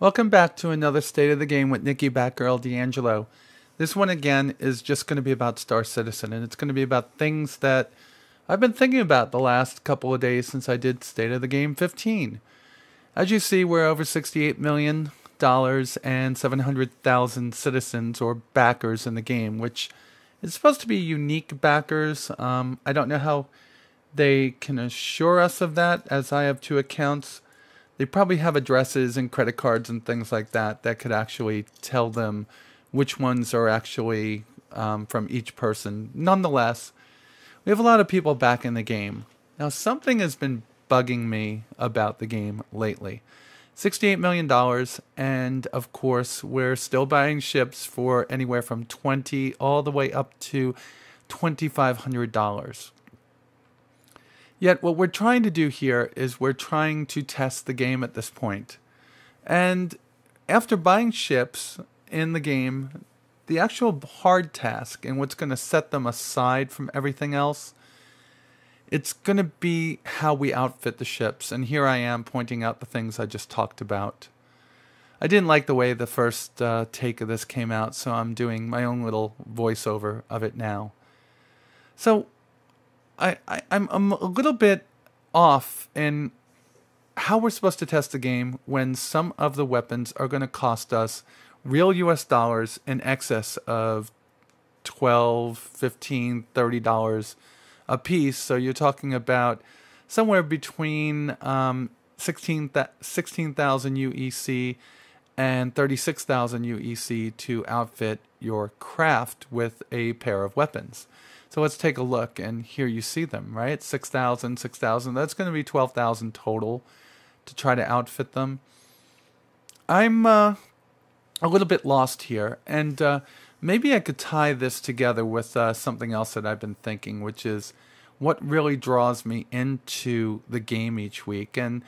Welcome back to another State of the Game with Nikki Batgirl D'Angelo. This one again is just going to be about Star Citizen, and it's going to be about things that I've been thinking about the last couple of days since I did State of the Game 15. As you see, we're over $68 million and 700,000 citizens or backers in the game, which is supposed to be unique backers. I don't know how they can assure us of that, as I have two accounts. They probably have addresses and credit cards and things like that that could actually tell them which ones are actually from each person. Nonetheless, we have a lot of people back in the game. Now, something has been bugging me about the game lately. $68 million, and of course, we're still buying ships for anywhere from $20 all the way up to $2,500. Yet what we're trying to do here is we're trying to test the game at this point. And after buying ships in the game, the actual hard task and what's going to set them aside from everything else, it's going to be how we outfit the ships. And here I am pointing out the things I just talked about. I didn't like the way the first take of this came out, so I'm doing my own little voiceover of it now. So I'm a little bit off in how we're supposed to test the game when some of the weapons are going to cost us real US dollars in excess of $12, $15, $30 a piece. So you're talking about somewhere between 16,000 UEC and 36,000 UEC to outfit your craft with a pair of weapons. So let's take a look, and here you see them, right? 6,000, 6,000. That's going to be 12,000 total to try to outfit them. I'm a little bit lost here, and maybe I could tie this together with something else that I've been thinking, which is what really draws me into the game each week. And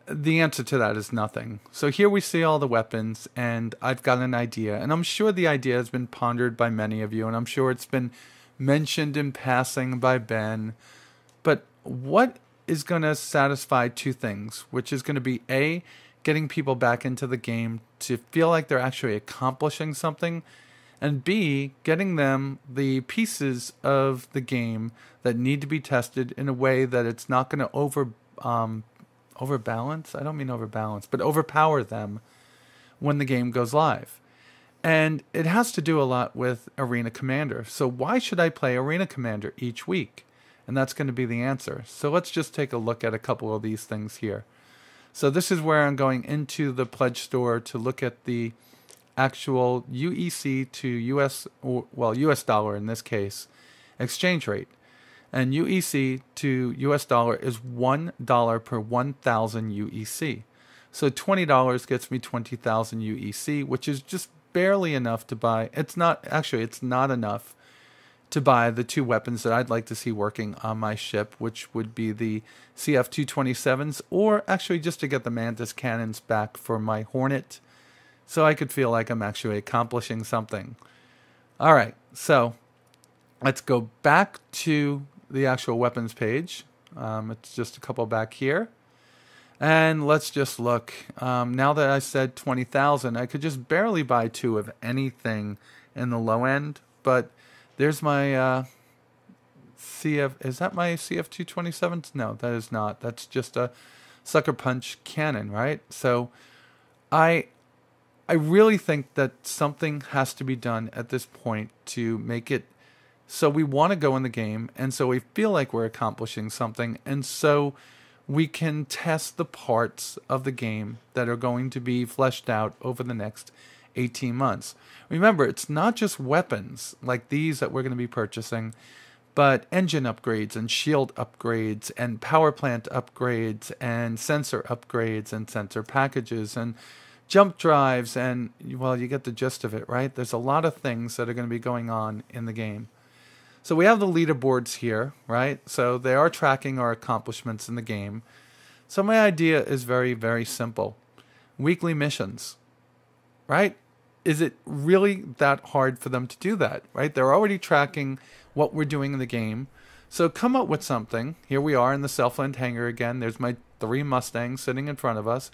the answer to that is nothing. So here we see all the weapons, and I've got an idea, and I'm sure the idea has been pondered by many of you, and I'm sure it's been mentioned in passing by Ben. But what is going to satisfy two things, which is going to be A, getting people back into the game to feel like they're actually accomplishing something, and B, getting them the pieces of the game that need to be tested in a way that it's not going to overbalance. I don't mean overbalance, but overpower them when the game goes live. And it has to do a lot with Arena Commander. So why should I play Arena Commander each week? And that's going to be the answer. So let's just take a look at a couple of these things here. So this is where I'm going into the pledge store to look at the actual UEC to US, or, well, US dollar in this case, exchange rate. And UEC to US dollar is $1 per 1,000 UEC. So $20 gets me 20,000 UEC, which is just barely enough to buy. It's not enough to buy the two weapons that I'd like to see working on my ship, which would be the CF-227s, or actually just to get the Mantis cannons back for my Hornet, so I could feel like I'm actually accomplishing something. All right, so let's go back to the actual weapons page. It's just a couple back here. And let's just look. Now that I said 20,000, I could just barely buy two of anything in the low end. But there's my CF. Is that my CF-227? No, that is not. That's just a sucker punch cannon, right? So I really think that something has to be done at this point to make it so we want to go in the game, and so we feel like we're accomplishing something, and so we can test the parts of the game that are going to be fleshed out over the next 18 months. Remember, it's not just weapons like these that we're going to be purchasing, but engine upgrades and shield upgrades and power plant upgrades and sensor upgrades and sensor packages and jump drives, and, well, you get the gist of it, right? There's a lot of things that are going to be going on in the game. So we have the leaderboards here, right? So they are tracking our accomplishments in the game. So my idea is very, very simple. Weekly missions, right? Is it really that hard for them to do that, right? They're already tracking what we're doing in the game. So come up with something. Here we are in the Southland hangar again. There's my 3 Mustangs sitting in front of us.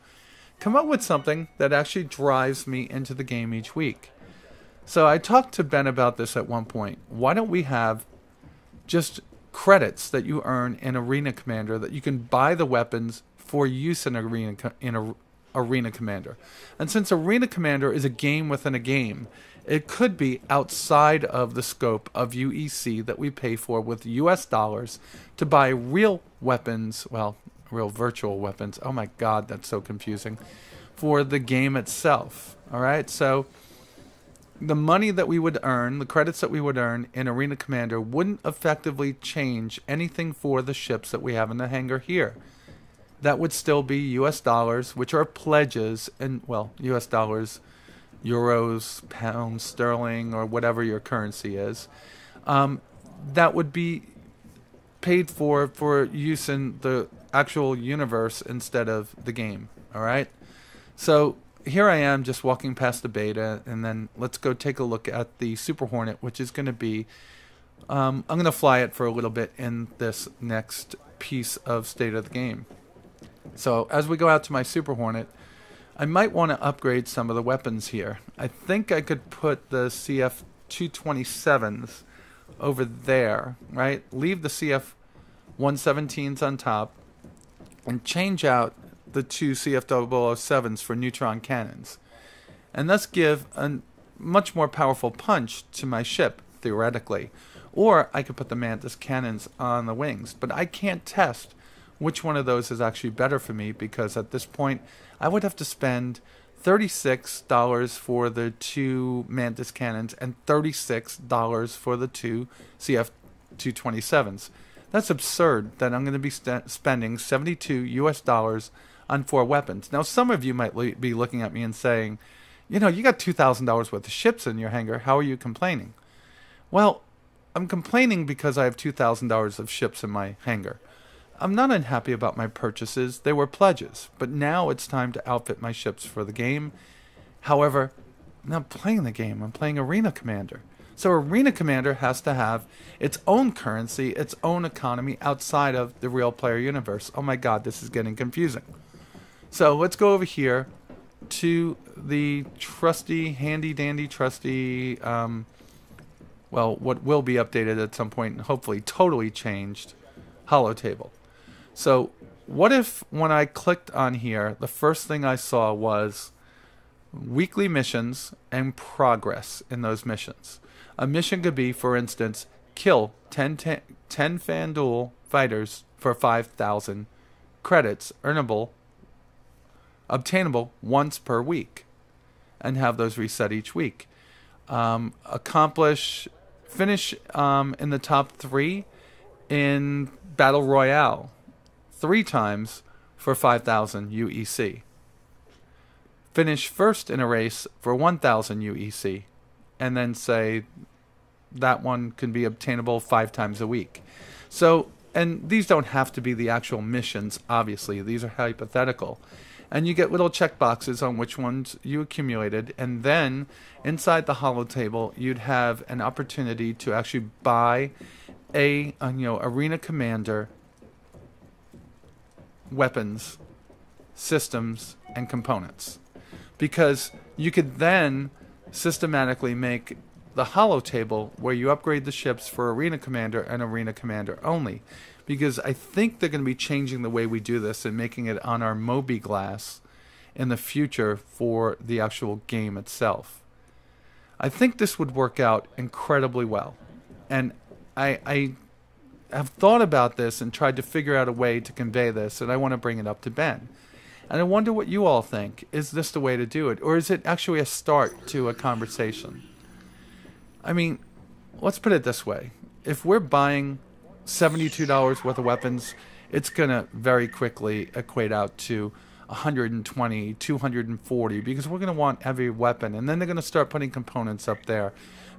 come up with something that actually drives me into the game each week. So I talked to Ben about this at one point. Why don't we have just credits that you earn in Arena Commander that you can buy the weapons for use in Arena Commander? And since Arena Commander is a game within a game, it could be outside of the scope of UEC that we pay for with US dollars to buy real weapons, well, real virtual weapons. Oh my God, that's so confusing. For the game itself. All right, so the money that we would earn, the credits that we would earn in Arena Commander wouldn't effectively change anything for the ships that we have in the hangar here. That would still be US dollars, which are pledges, and, well, US dollars, euros, pounds, sterling, or whatever your currency is. That would be paid for use in the actual universe instead of the game. All right? So here I am just walking past the beta, and then let's go take a look at the Super Hornet, which is going to be, I'm going to fly it for a little bit in this next piece of State of the Game. So as we go out to my Super Hornet, I might want to upgrade some of the weapons here. I think I could put the CF-227s over there, right? Leave the CF-117s on top and change out the two CF-007s for neutron cannons. And thus give a much more powerful punch to my ship, theoretically. Or I could put the Mantis cannons on the wings. But I can't test which one of those is actually better for me, because at this point I would have to spend $36 for the two Mantis cannons and $36 for the two CF-227s. That's absurd that I'm going to be spending $72 US on 4 weapons. Now, some of you might be looking at me and saying, you know, you got $2,000 worth of ships in your hangar. How are you complaining? Well, I'm complaining because I have $2,000 of ships in my hangar. I'm not unhappy about my purchases. They were pledges. But now it's time to outfit my ships for the game. However, I'm not playing the game. I'm playing Arena Commander. So Arena Commander has to have its own currency, its own economy outside of the real player universe. Oh my God, this is getting confusing. So let's go over here to the trusty, handy-dandy, trusty, well, what will be updated at some point and hopefully totally changed, Holotable. So what if when I clicked on here, the first thing I saw was weekly missions and progress in those missions? A mission could be, for instance, kill 10 FanDuel fighters for 5,000 credits, obtainable once per week, and have those reset each week. Finish in the top 3 in Battle Royale 3 times for 5,000 UEC. Finish first in a race for 1,000 UEC, and then say that one can be obtainable 5 times a week. So, and these don't have to be the actual missions, obviously. These are hypothetical. And you get little checkboxes on which ones you accumulated, and then inside the Holotable, you'd have an opportunity to actually buy a Arena Commander weapons, systems, and components. Because you could then systematically make the Holotable where you upgrade the ships for Arena Commander and Arena Commander only. Because I think they're going to be changing the way we do this and making it on our Mobi-Glass in the future for the actual game itself. I think this would work out incredibly well. And I have thought about this and tried to figure out a way to convey this, and I want to bring it up to Ben. And I wonder what you all think. Is this the way to do it? Or is it actually a start to a conversation? I mean, let's put it this way. If we're buying $72 worth of weapons, it's going to very quickly equate out to 120, 240, because we're going to want every weapon. And then they're going to start putting components up there.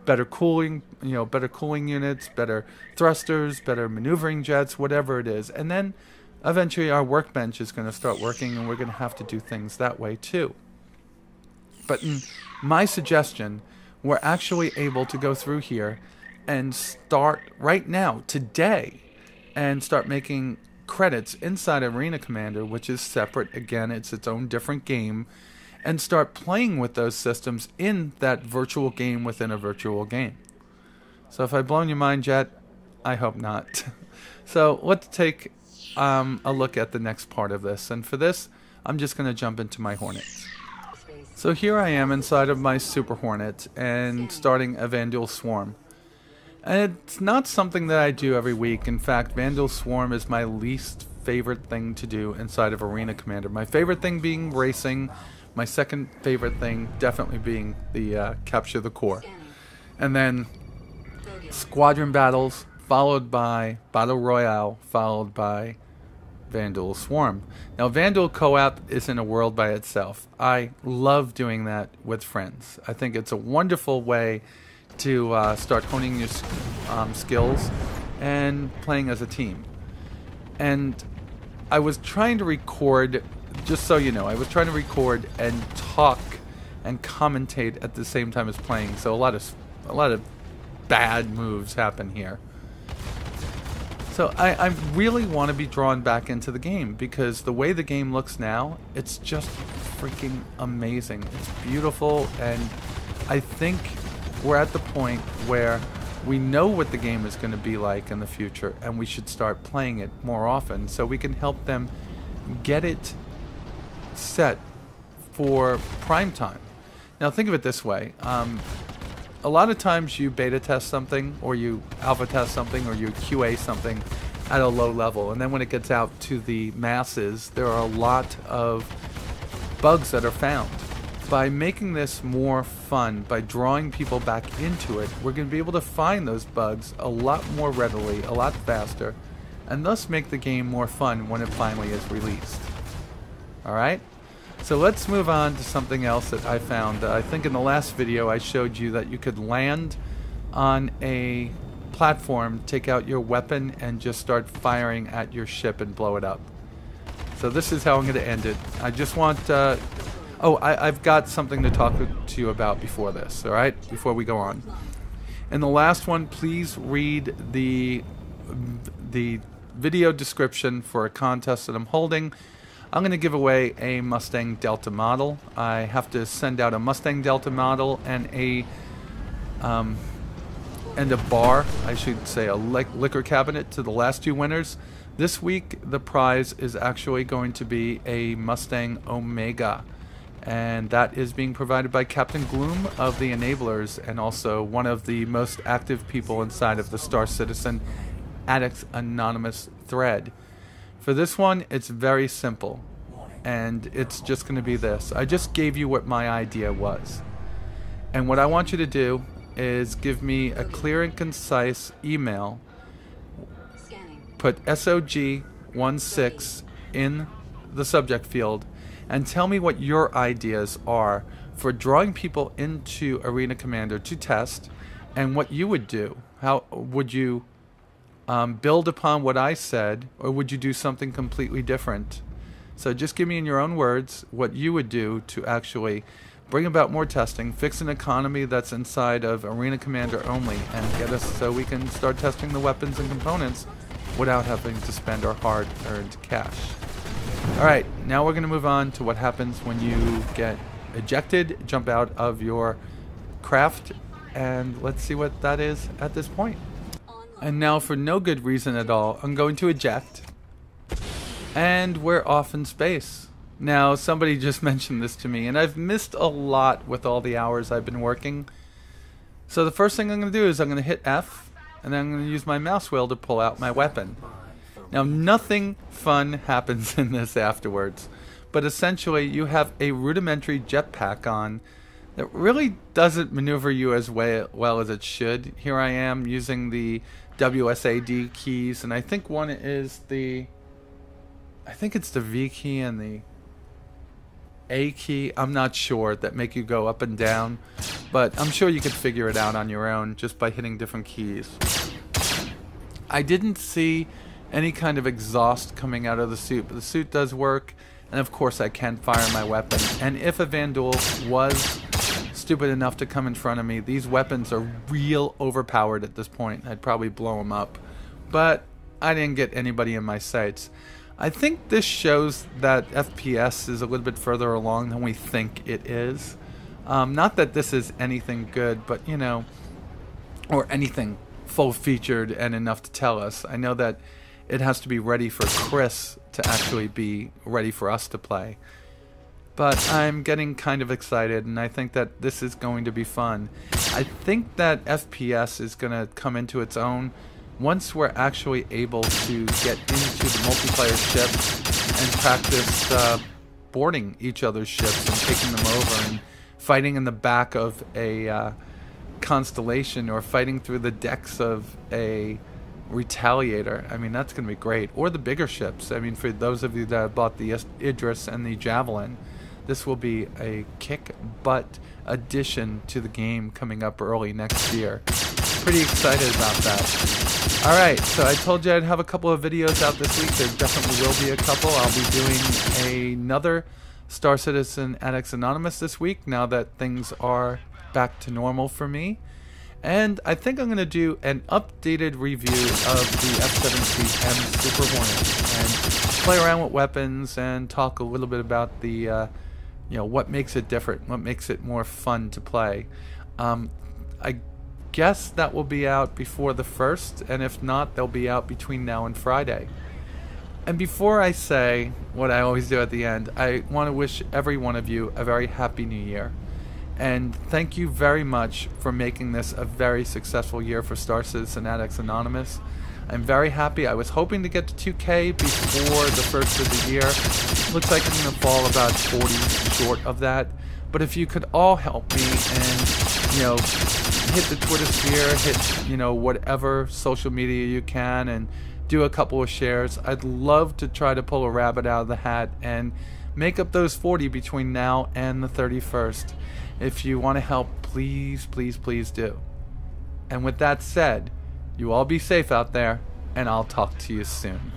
Better cooling, better cooling units, better thrusters, better maneuvering jets, whatever it is. And then eventually our workbench is going to start working, and we're going to have to do things that way too. But in my suggestion, we're actually able to go through here and start right now, today, and start making credits inside Arena Commander, which is separate. Again, it's its own different game, and start playing with those systems in that virtual game within a virtual game. So if I've blown your mind yet, I hope not. So let's take a look at the next part of this. And for this, I'm just going to jump into my Hornets. So here I am inside of my Super Hornet and starting a Vanduul Swarm. And it's not something that I do every week. In fact, Vanduul Swarm is my least favorite thing to do inside of Arena Commander. My favorite thing being racing. My second favorite thing definitely being the capture the core. And then squadron battles, followed by Battle Royale, followed by Vanduul Swarm. Now, Vanduul Co-op is in a world by itself. I love doing that with friends. I think it's a wonderful way to start honing your skills and playing as a team. And I was trying to record, just so you know, I was trying to record and talk and commentate at the same time as playing. So a lot of bad moves happen here. So I really want to be drawn back into the game, because the way the game looks now, it's just freaking amazing. It's beautiful, and I think we're at the point where we know what the game is going to be like in the future, and we should start playing it more often so we can help them get it set for prime time. Now think of it this way. A lot of times you beta test something, or you alpha test something, or you QA something at a low level, and then when it gets out to the masses, there are a lot of bugs that are found. By making this more fun, by drawing people back into it, we're going to be able to find those bugs a lot more readily, a lot faster, and thus make the game more fun when it finally is released. Alright? So let's move on to something else that I found. I think in the last video I showed you that you could land on a platform, take out your weapon, and just start firing at your ship and blow it up. So this is how I'm going to end it. I just want... I've got something to talk to you about before this, alright? Before we go on. In the last one, please read the video description for a contest that I'm holding. I'm going to give away a Mustang Delta model. I have to send out a Mustang Delta model and a bar, I should say a liquor cabinet, to the last two winners. This week the prize is actually going to be a Mustang Omega, and that is being provided by Captain Gloom of the Enablers, and also one of the most active people inside of the Star Citizen Addicts Anonymous thread. For this one, it's very simple, and it's just going to be this. I just gave you what my idea was, and what I want you to do is give me a clear and concise email. Put SOG16 in the subject field, and tell me what your ideas are for drawing people into Arena Commander to test, and what you would do. How would you build upon what I said, or would you do something completely different? So just give me in your own words what you would do to actually bring about more testing, fix an economy that's inside of Arena Commander only, and get us so we can start testing the weapons and components without having to spend our hard-earned cash. Alright, now we're going to move on to what happens when you get ejected, jump out of your craft, and let's see what that is at this point. And now, for no good reason at all, I'm going to eject, and we're off in space. Now, somebody just mentioned this to me, and I've missed a lot with all the hours I've been working. So the first thing I'm going to do is I'm going to hit F, and then I'm going to use my mouse wheel to pull out my weapon. Now, nothing fun happens in this afterwards, but essentially you have a rudimentary jetpack on that really doesn't maneuver you as well as it should. Here I am using the WSAD keys, and I think one is it's the V key and the A key, I'm not sure, that make you go up and down, but I'm sure you could figure it out on your own just by hitting different keys. I didn't see any kind of exhaust coming out of the suit, but the suit does work, and of course I can fire my weapon. And if a Vanduul was stupid enough to come in front of me, these weapons are real overpowered at this point. I'd probably blow them up, but I didn't get anybody in my sights. I think this shows that FPS is a little bit further along than we think it is. Not that this is anything good, but you know, or anything full-featured and enough to tell us. I know that it has to be ready for Chris to actually be ready for us to play. But I'm getting kind of excited, and I think that this is going to be fun. I think that FPS is going to come into its own once we're actually able to get into the multiplayer ships and practice boarding each other's ships and taking them over and fighting in the back of a Constellation or fighting through the decks of a Retaliator. I mean, that's going to be great. Or the bigger ships. I mean, for those of you that bought the Idris and the Javelin, this will be a kick-butt addition to the game coming up early next year. Pretty excited about that. Alright, so I told you I'd have a couple of videos out this week. There definitely will be a couple. I'll be doing another Star Citizen Addicts Anonymous this week, now that things are back to normal for me. And I think I'm going to do an updated review of the F-17M Super Hornet and play around with weapons and talk a little bit about the you know, what makes it different, what makes it more fun to play. I guess that will be out before the 1st, and if not, they'll be out between now and Friday. And before I say what I always do at the end, I want to wish every one of you a very happy new year. And thank you very much for making this a very successful year for Star Citizen Addicts Anonymous. I'm very happy. I was hoping to get to 2K before the 1st of the year. Looks like I'm going to fall about 40 short of that. But if you could all help me and, you know, hit the Twitter sphere, hit, you know, whatever social media you can, and do a couple of shares, I'd love to try to pull a rabbit out of the hat and make up those 40 between now and the 31st. If you want to help, please, please, please do. And with that said, you all be safe out there, and I'll talk to you soon.